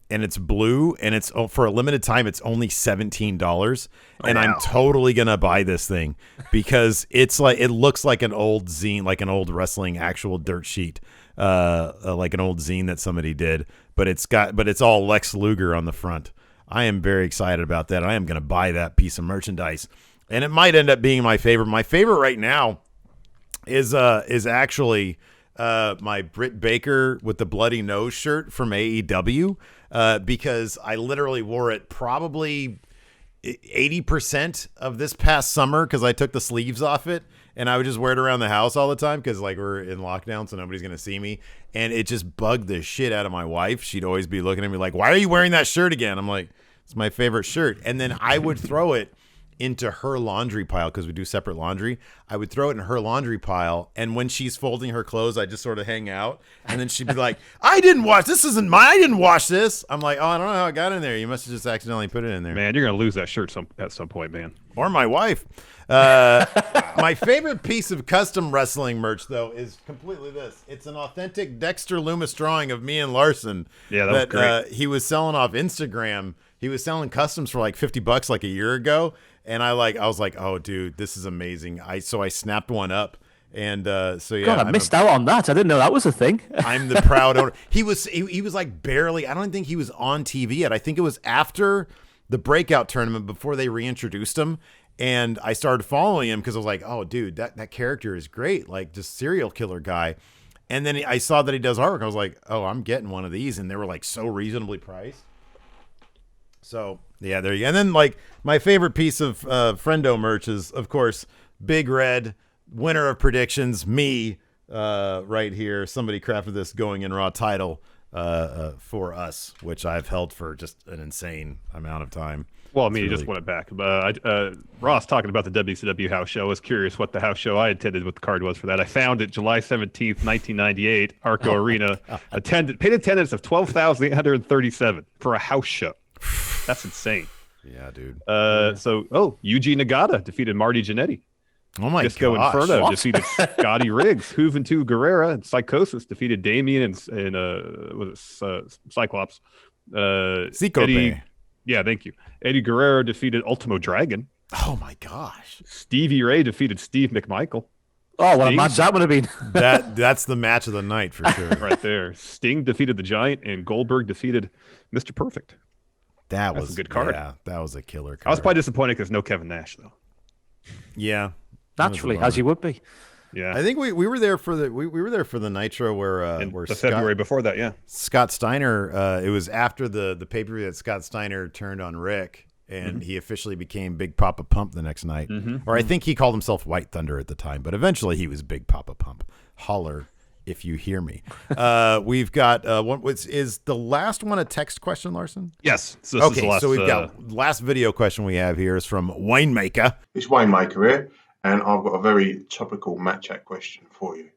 and it's blue, and it's for a limited time. It's only $17, and I'm totally gonna buy this thing because it looks like an old zine, like an old wrestling actual dirt sheet, like an old zine that somebody did. But it's all Lex Luger on the front. I am very excited about that. I am gonna buy that piece of merchandise, and it might end up being my favorite. My favorite right now is actually my Britt Baker with the bloody nose shirt from AEW. Because I literally wore it probably 80% of this past summer because I took the sleeves off it and I would just wear it around the house all the time because like we're in lockdown, so nobody's gonna see me. And it just bugged the shit out of my wife. She'd always be looking at me like, "Why are you wearing that shirt again?" I'm like, "It's my favorite shirt." And then I would throw it into her laundry pile because we do separate laundry. I would throw it in her laundry pile, and when she's folding her clothes, I just sort of hang out, and then she'd be like, "I didn't wash this. Isn't mine. I didn't wash this." I'm like, "Oh, I don't know how it got in there. You must have just accidentally put it in there." Man, you're gonna lose that shirt at some point, man. Or my wife. My favorite piece of custom wrestling merch, though, is completely this. It's an authentic Dexter Loomis drawing of me and Larson. Yeah, that was great. He was selling off Instagram. He was selling customs for like $50 like a year ago. And I was like, "Oh, dude, this is amazing." So I snapped one up, and so yeah. God, I missed out on that. I didn't know that was a thing. I'm the proud owner. He was like barely. I don't think he was on TV yet. I think it was after the breakout tournament before they reintroduced him, and I started following him because I was like, "Oh, dude, that character is great, like just serial killer guy." And then I saw that he does artwork. I was like, "Oh, I'm getting one of these," and they were like so reasonably priced. So yeah, there you go. And then like my favorite piece of Friendo merch is, of course, Big Red, winner of predictions, me, right here. Somebody crafted this Going in Raw title for us, which I've held for just an insane amount of time. Well, I mean, you just won it back. Ross talking about the WCW house show. I was curious what the house show I attended, what the card was for that. I found it July 17th, 1998, Arco Arena. Paid attendance of 12,837 for a house show. That's insane. Yeah, dude. Yuji Nagata defeated Marty Jannetty. Oh my Disco gosh. Inferno defeated Scotty Riggs. Juventud Guerrera and Psychosis defeated Damien and Cyclops. Eddie, yeah, thank you. Eddie Guerrero defeated Ultimo Dragon. Oh my gosh. Stevie Ray defeated Steve McMichael. Oh, what a match that would have been. That's the match of the night for sure. Right there. Sting defeated the Giant, and Goldberg defeated Mr. Perfect. That's a good card. Yeah, that was a killer card. I was probably disappointed because no Kevin Nash, though. Yeah. Naturally, as you would be. Yeah. I think we were there for the Nitro where the February before that, yeah. Scott Steiner, it was after the pay-per-view that Scott Steiner turned on Rick, and he officially became Big Papa Pump the next night. Or I think he called himself White Thunder at the time, but eventually he was Big Papa Pump. Holler if you hear me. We've got is the last one a text question, Larson? Yes. So we've got last video question we have here is from Winemaker. It's Winemaker here, and I've got a very topical match chat question for you.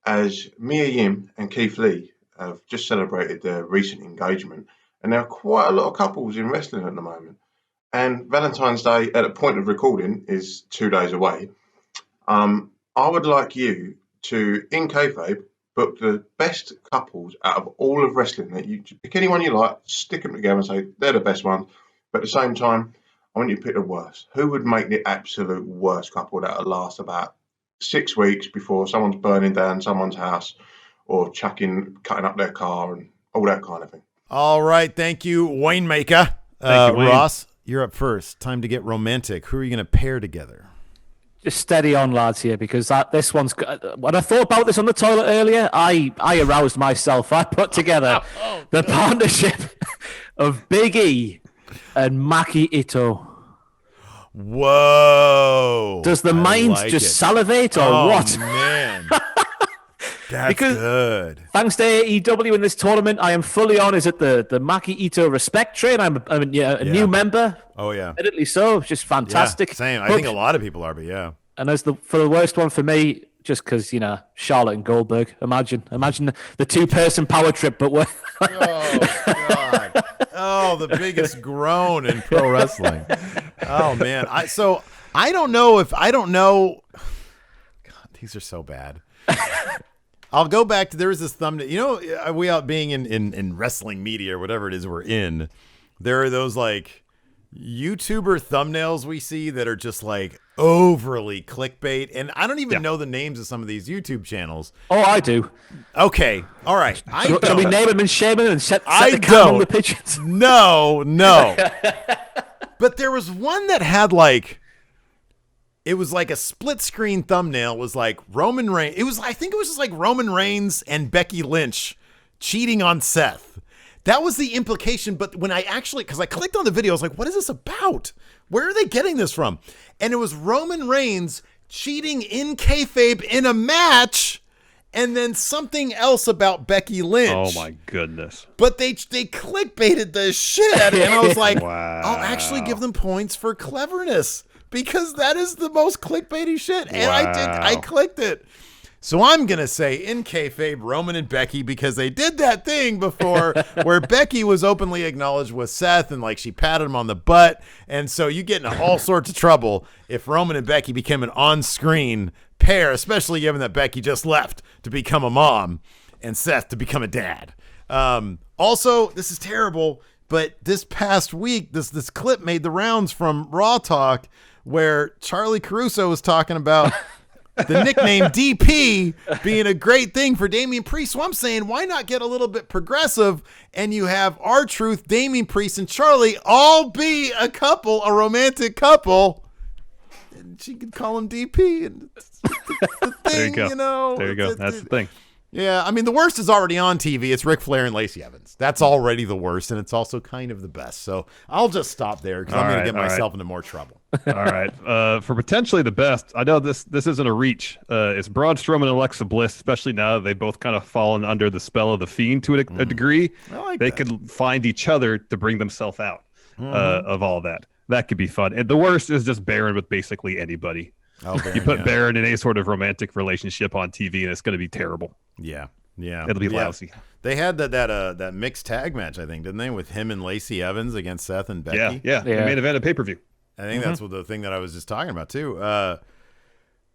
As Mia Yim and Keith Lee have just celebrated their recent engagement, and there are quite a lot of couples in wrestling at the moment, and Valentine's Day at the point of recording is 2 days away. I would like you to, in Kayfabe, book the best couples out of all of wrestling. That you pick anyone you like, stick them together and say they're the best ones. But at the same time, I want you to pick the worst. Who would make the absolute worst couple that will last about 6 weeks before someone's burning down someone's house or cutting up their car and all that kind of thing? All right. Thank you, Winemaker. Thank you, Wayne. Ross, you're up first. Time to get romantic. Who are you going to pair together? Just steady on, lads, here, because this one's. When I thought about this on the toilet earlier, I aroused myself. I put together the partnership of Big E and Maki Ito. Whoa! Does the mind just salivate or what? Man, that's because good. Thanks to AEW in this tournament, I am fully on. Is it the Maki Ito respect train? I'm a new member. Oh yeah, admittedly so. It's just fantastic. Yeah, same. I think a lot of people are, but yeah. And for the worst one for me, just because Charlotte and Goldberg. Imagine the 2-person power trip, but what? Oh God! Oh, the biggest groan in pro wrestling. Oh man! I don't know. God, these are so bad. I'll go back to, there was this thumbnail. We out being in wrestling media or whatever it is we're in. There are those like YouTuber thumbnails we see that are just like overly clickbait, and I don't even know the names of some of these YouTube channels. Oh, I do. Okay, all right. Shall we name them and shame them and set the count on the pigeons? No. But there was one that had like, it was like a split screen thumbnail. Was like Roman Reigns. I think it was just like Roman Reigns and Becky Lynch cheating on Seth. That was the implication. But when because I clicked on the video, I was like, what is this about? Where are they getting this from? And it was Roman Reigns cheating in kayfabe in a match, and then something else about Becky Lynch. Oh my goodness! But they clickbaited the shit out of it, and I was like, wow. I'll actually give them points for cleverness because that is the most clickbaity shit, and Wow. I clicked it. So I'm going to say in kayfabe, Roman and Becky, because they did that thing before where Becky was openly acknowledged with Seth and like she patted him on the butt. And so you get into all sorts of trouble if Roman and Becky became an on-screen pair, especially given that Becky just left to become a mom and Seth to become a dad. Also, this is terrible, but this past week, this clip made the rounds from Raw Talk where Charlie Caruso was talking about the nickname DP being a great thing for Damian Priest. So I'm saying, why not get a little bit progressive and you have R-Truth, Damian Priest, and Charlie all be a couple, a romantic couple. And she could call him DP. And it's the thing, there you go. There you go. That's the thing. Yeah, I mean, the worst is already on TV. It's Ric Flair and Lacey Evans. That's already the worst, and it's also kind of the best. So I'll just stop there because I'm going to get myself into more trouble. All right. For potentially the best, I know this isn't a reach. It's Braun Strowman and Alexa Bliss, especially now that they've both kind of fallen under the spell of the Fiend to a degree. They could find each other to bring themselves out of all that. That could be fun. And the worst is just Baron with basically anybody. Oh, Baron, you put Baron in any sort of romantic relationship on TV, and it's going to be terrible. Yeah. It'll be lousy. They had that mixed tag match, I think, didn't they, with him and Lacey Evans against Seth and Becky? Yeah. The main event of pay-per-view. I think that's what the thing that I was just talking about too.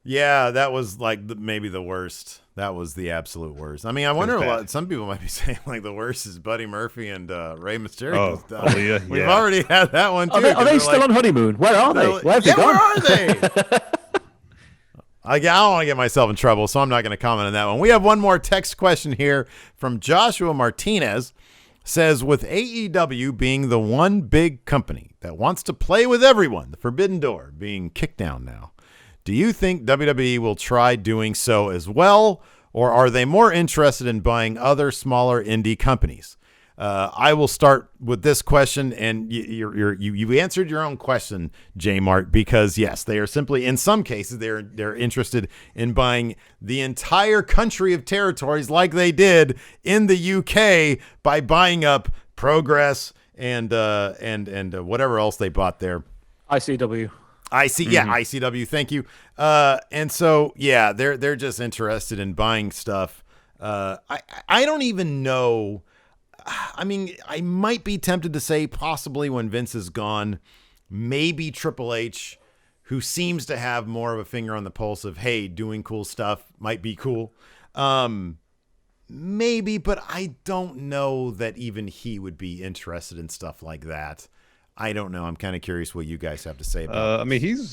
Yeah, that was like maybe the worst. That was the absolute worst. I mean, I wonder some people might be saying like the worst is Buddy Murphy and Rey Mysterio. We've already had that one too. Are they still on honeymoon? Where are they? Where have they gone? Where are they? I don't want to get myself in trouble, so I'm not going to comment on that one. We have one more text question here from Joshua Martinez. Says, with AEW being the one big company that wants to play with everyone, the forbidden door being kicked down now, do you think WWE will try doing so as well, or are they more interested in buying other smaller indie companies? I will start with this question, and you answered your own question, J Mart, because yes, they are simply, in some cases, they're interested in buying the entire country of territories like they did in the UK by buying up Progress and whatever else they bought there. ICW. ICW. Thank you. And so yeah, they're just interested in buying stuff. I don't even know. I mean, I might be tempted to say possibly when Vince is gone, maybe Triple H, who seems to have more of a finger on the pulse of, hey, doing cool stuff might be cool. Maybe, but I don't know that even he would be interested in stuff like that. I don't know. I'm kind of curious what you guys have to say about I mean,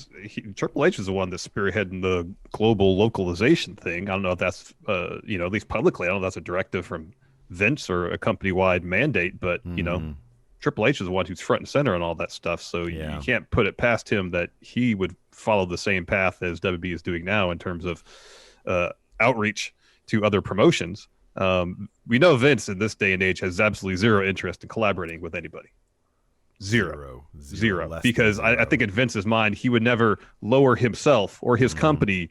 Triple H is the one that's spearheading the global localization thing. I don't know if that's, at least publicly, I don't know if that's a directive from Vince or a company-wide mandate, but Triple H is the one who's front and center on all that stuff, so you can't put it past him that he would follow the same path as WB is doing now in terms of outreach to other promotions. We know Vince in this day and age has absolutely zero interest in collaborating with anybody. Zero. Because I think in Vince's mind, he would never lower himself or his company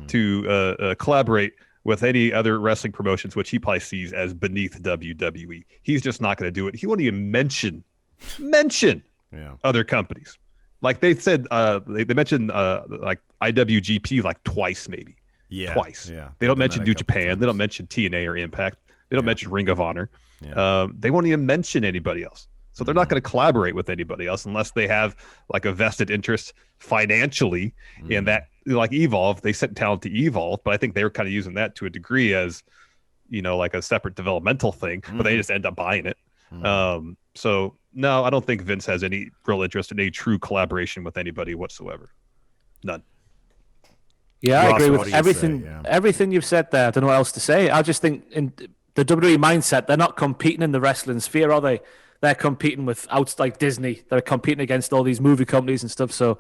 to collaborate with any other wrestling promotions, which he probably sees as beneath WWE. He's just not going to do it. He won't even mention other companies. Like they said, they mentioned like IWGP like twice, maybe. Yeah. Twice. Yeah. They don't mention New Japan. They don't mention TNA or Impact. They don't mention Ring of Honor. Yeah. They won't even mention anybody else. So they're not going to collaborate with anybody else unless they have like a vested interest financially in that. Like Evolve, they sent talent to Evolve, but I think they were kind of using that to a degree as, like a separate developmental thing, but they just end up buying it. So no, I don't think Vince has any real interest in a true collaboration with anybody whatsoever. None. Yeah, Ross, I agree what with do you everything. say? Yeah. Everything you've said there. I don't know what else to say. I just think in the WWE mindset, they're not competing in the wrestling sphere, are they? They're competing with like Disney. They're competing against all these movie companies and stuff. So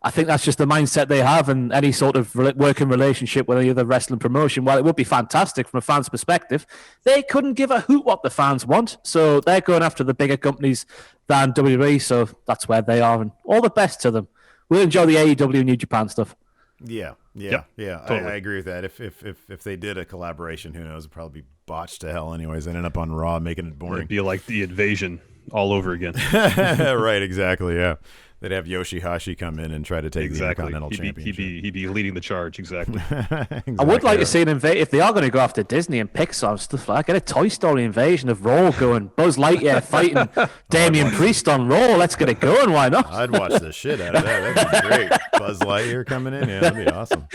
I think that's just the mindset they have, and any sort of working relationship with any other wrestling promotion, while it would be fantastic from a fan's perspective, they couldn't give a hoot what the fans want. So they're going after the bigger companies than WWE. So that's where they are, and all the best to them. We'll enjoy the AEW New Japan stuff. Yeah. Yep, totally. I agree with that. If they did a collaboration, who knows? It'd probably be botched to hell anyways. Ended up on Raw, making it boring. It'd be like the Invasion all over again. Right, exactly, yeah. They'd have Yoshihashi come in and try to take the Intercontinental Championship. He'd be leading the charge, exactly. Exactly. I would like to see an invasion. If they are going to go after Disney and Pixar and stuff like that, get a Toy Story invasion of Raw going. Buzz Lightyear fighting Damian Priest on Raw. Let's get it going. Why not? I'd watch the shit out of that. That'd be great. Buzz Lightyear coming in. Yeah, that'd be awesome.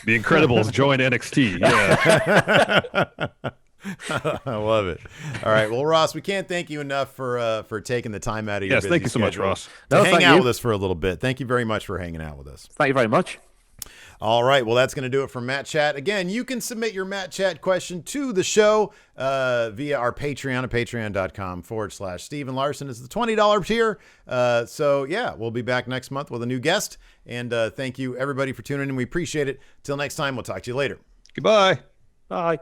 The Incredibles join NXT. Yeah. I love it. All right. Well, Ross, we can't thank you enough for taking the time out of your busy thank you so much, schedule Ross. to hang out with us for a little bit. Thank you very much for hanging out with us. Thank you very much. All right. Well, that's going to do it for Matt Chat. Again, you can submit your Matt Chat question to the show via our Patreon at patreon.com/Steven Larson is the $20 tier. So, yeah, we'll be back next month with a new guest. And thank you, everybody, for tuning in. We appreciate it. Till next time, we'll talk to you later. Goodbye. Bye.